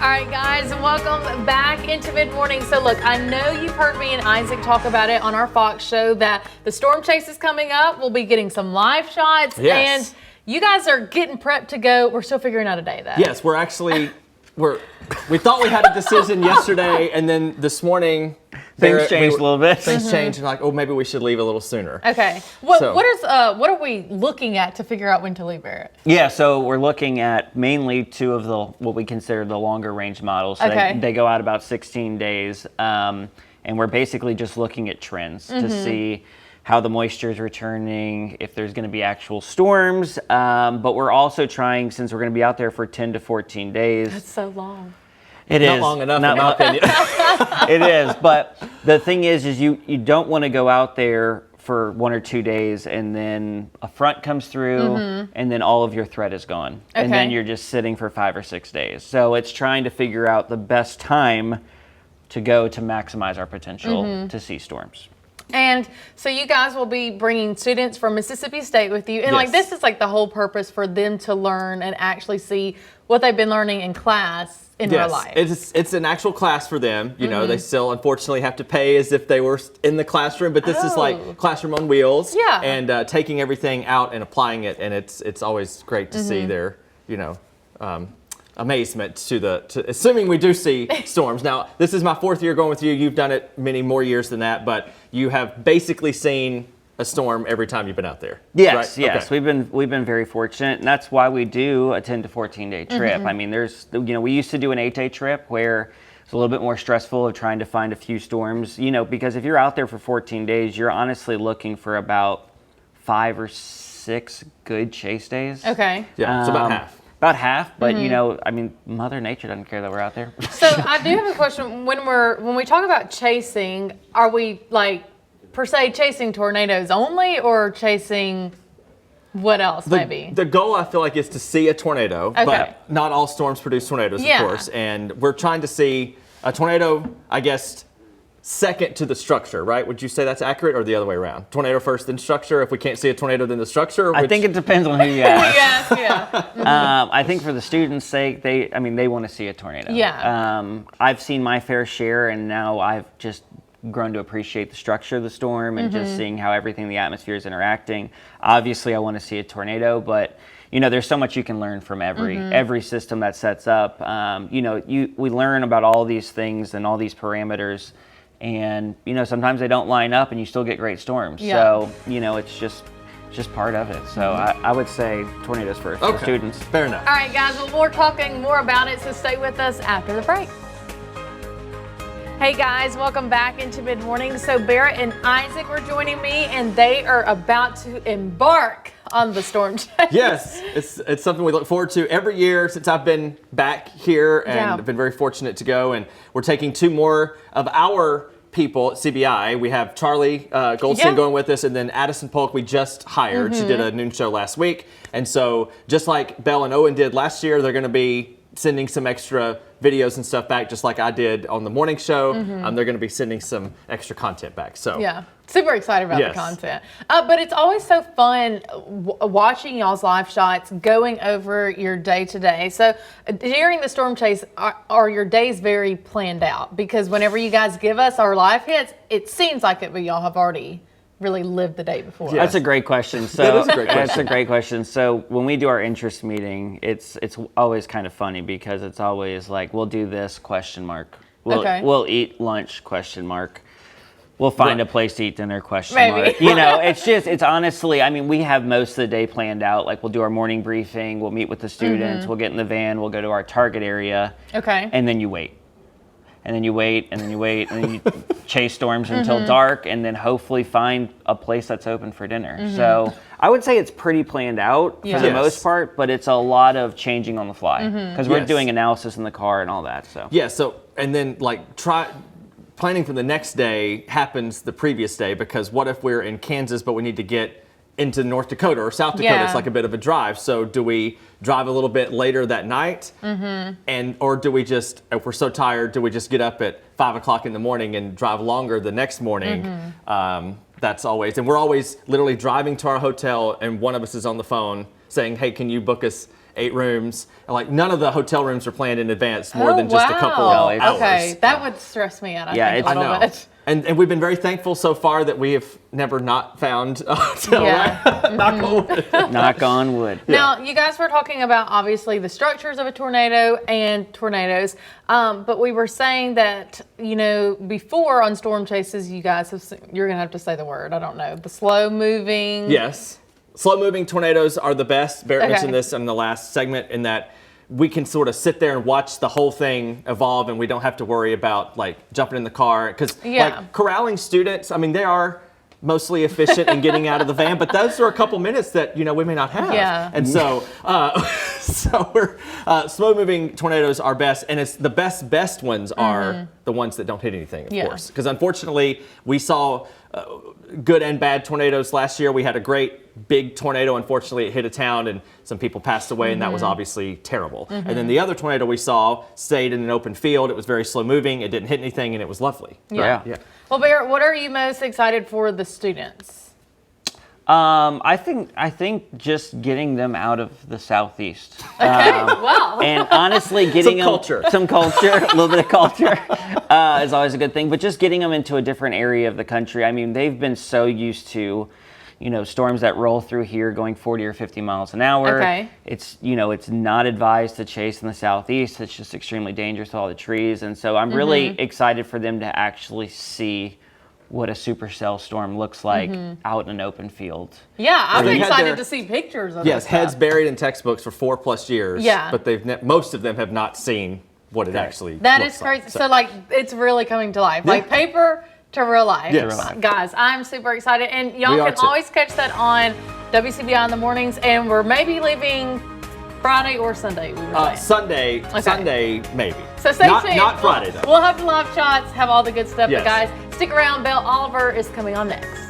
All right, guys, welcome back into mid-morning. So look, I know you've heard me and Isaac talk about it on our Fox show that the storm chase is coming up. We'll be getting some live shots. Yes. And you guys are getting prepped to go. We're still figuring out a day, though. Yes, we're actually, we thought we had a decision yesterday, and then this morning, things changed a little bit. Things changed, and like, oh, maybe we should leave a little sooner. Okay. What are we looking at to figure out when to leave, Barrett? Yeah, so we're looking at mainly two of the what we consider the longer range models. So Okay. they go out about 16 days, and we're basically just looking at trends to see how the moisture is returning, if there's going to be actual storms. But we're also trying, since we're going to be out there for 10 to 14 days. That's so long. It Not is long enough, in my opinion. It is, but the thing is you don't want to go out there for 1 or 2 days and then a front comes through and then all of your thread is gone. And then Okay. you're just sitting for 5 or 6 days. So it's trying to figure out the best time to go to maximize our potential to see storms. And so you guys will be bringing students from Mississippi State with you. And like Yes. this is like the whole purpose for them to learn and actually see what they've been learning in class in real life. It's an actual class for them. You know, they still unfortunately have to pay as if they were in the classroom, but this is like classroom on wheels. Yeah. And taking everything out and applying it, and it's always great to see their, amazement to assuming we do see storms. Now, this is my 4th year going with you. You've done it many more years than that, but you have basically seen a storm every time you've been out there. Yes, right? yes, Okay. we've been very fortunate, and that's why we do a 10 to 14 day trip. I mean, we used to do an 8-day trip where it's a little bit more stressful of trying to find a few storms, because if you're out there for 14 days, you're honestly looking for about 5 or 6 good chase days. Okay. Yeah, it's about half. About half, but Mother Nature doesn't care that we're out there. So I do have a question. When we talk about chasing, are we like per se chasing tornadoes only, or chasing what else maybe? The goal, I feel like, is to see a tornado, Okay. but not all storms produce tornadoes, Yeah. of course. And we're trying to see a tornado, I guess, second to the structure, right? Would you say that's accurate, or the other way around? Tornado first, then structure. If we can't see a tornado, then the structure. I think it depends on who you ask. Yes, yeah. I think for the students' sake, they want to see a tornado. Yeah. I've seen my fair share, and now I've just grown to appreciate the structure of the storm and just seeing how everything in the atmosphere is interacting. Obviously, I want to see a tornado, but there's so much you can learn from every system that sets up. We learn about all these things and all these parameters, and sometimes they don't line up, and you still get great storms. Yeah. So it's just part of it. So I would say tornadoes first for students. Fair enough. All right, guys. Well, we're talking more about it, so stay with us after the break. Hey guys, welcome back into Mid Morning. So Barrett and Isaac were joining me, and they are about to embark on the storm chase. Yes, it's something we look forward to every year since I've been back here, and Yeah. I've been very fortunate to go. And we're taking 2 more of our people at CBI. We have Charlie Goldstein going with us, and then Addison Polk we just hired. She did a noon show last week. And so just like Belle and Owen did last year, they're going to be sending some extra videos and stuff back, just like I did on the morning show. They're going to be sending some extra content back. So Yeah, super excited about Yes. the content. But it's always so fun watching y'all's live shots, going over your day to day. So during the storm chase, are your days very planned out? Because whenever you guys give us our live hits, it seems like it, but y'all have already really lived the day before. Yeah. That's a great question. So That is a great question. That's a great question. So when we do our interest meeting, it's always kind of funny because it's always like we'll do this ? We'll eat lunch ? We'll find a place to eat dinner ? Maybe. It's honestly, we have most of the day planned out. Like we'll do our morning briefing, we'll meet with the students, we'll get in the van, we'll go to our target area, Okay. and then you wait. And then you wait, and then you wait, and then you chase storms until dark, and then hopefully find a place that's open for dinner. So I would say it's pretty planned out for the Yes. most part, but it's a lot of changing on the fly because we're Yes. doing analysis in the car and all that. So Yeah, so, and then planning for the next day happens the previous day, because what if we're in Kansas but we need to get into North Dakota or South Dakota? Yeah. It's like a bit of a drive. So do we drive a little bit later that night? Or do we just, if we're so tired, do we just get up at 5 o'clock in the morning and drive longer the next morning? That's always, and we're always literally driving to our hotel, and one of us is on the phone saying, hey, can you book us 8 rooms. And like none of the hotel rooms are planned in advance more than just a couple No, of it's- hours. Okay, that would stress me out. I think a little bit. And we've been very thankful so far that we have never not found a hotel. Yeah. Knock on wood. Knock on wood. Now, you guys were talking about obviously the structures of a tornado and tornadoes, but we were saying that, you know, before on storm chases, you guys have seen, you're going to have to say the word, I don't know, the slow moving. Yes. Slow moving tornadoes are the best. Barrett Okay. mentioned this in the last segment in that we can sort of sit there and watch the whole thing evolve and we don't have to worry about like jumping in the car. Because like corralling students, I mean, they are mostly efficient in getting out of the van, but those are a couple minutes that, you know, we may not have. Yeah. And so, so we're, slow moving tornadoes are best. And it's the best ones are the ones that don't hit anything, of course. Because unfortunately, we saw good and bad tornadoes last year. We had a great big tornado. Unfortunately, it hit a town and some people passed away, and that was obviously terrible. And then the other tornado we saw stayed in an open field. It was very slow moving. It didn't hit anything, and it was lovely. Yeah. Well, Barrett, what are you most excited for the students? I think just getting them out of the southeast. Okay, wow. And honestly, getting some culture, a little bit of culture is always a good thing. But just getting them into a different area of the country. I mean, they've been so used to, you know, storms that roll through here going 40 or 50 miles an hour. Okay. It's, you know, it's not advised to chase in the southeast. It's just extremely dangerous with all the trees. And so I'm really excited for them to actually see what a supercell storm looks like out in an open field. Yeah, I'm They had excited their- to see pictures of Yes, this heads stuff. buried in textbooks for 4+ years. Yeah. But they've most of them have not seen what it actually That looks is like. crazy. So, like, it's really coming to life. Like paper to real life. Yes. To real life. Guys, I'm super excited. And y'all We are can too. always catch that on WCBI in the mornings. And we're maybe leaving Friday or Sunday, we were saying. Sunday maybe. So stay not, tuned. Not Friday though. We'll have live shots, have all the good stuff. Yes. But guys, stick around. Belle Oliver is coming on next.